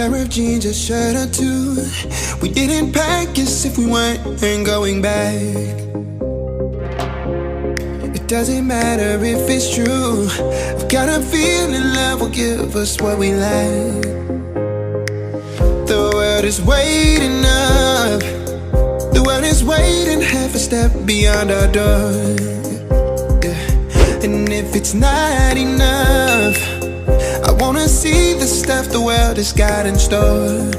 pair of jeans, a shirt or two. We didn't pack as if we weren't going back. It doesn't matter if it's true. I've got a feeling love will give us what we lack. The world is waiting up. The world is waiting half a step beyond our door. Yeah. And if it's not enough, I wanna see the stuff the world has got in store.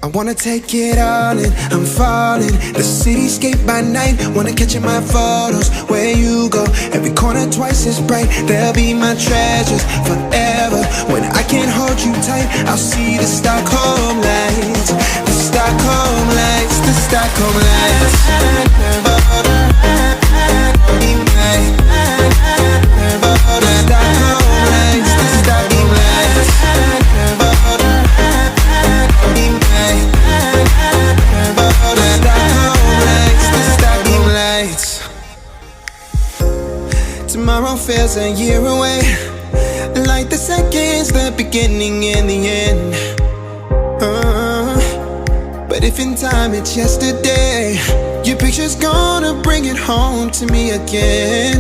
I wanna take it all in, I'm falling. The cityscape by night, wanna catch in my photos. Where you go, every corner twice as bright. They'll be my treasures forever. When I can't hold you tight, I'll see the Stockholm lights. The Stockholm lights, the Stockholm lights. Tomorrow feels a year away, like the seconds, the beginning and the end. But if in time it's yesterday, your picture's gonna bring it home to me again.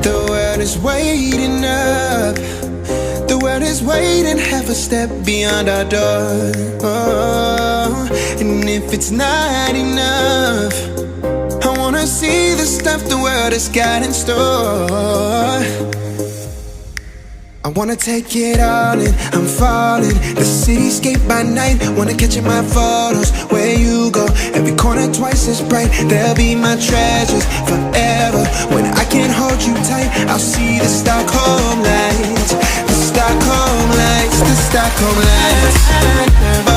The world is waiting up. The world is waiting half a step beyond our door. And if it's not enough, I wanna see the stuff the world has got in store. I wanna take it all in, I'm falling. The cityscape by night, wanna catch in my photos. Where you go, every corner twice as bright. They'll be my treasures forever. When I can't hold you tight, I'll see the Stockholm lights. The Stockholm lights, the Stockholm lights.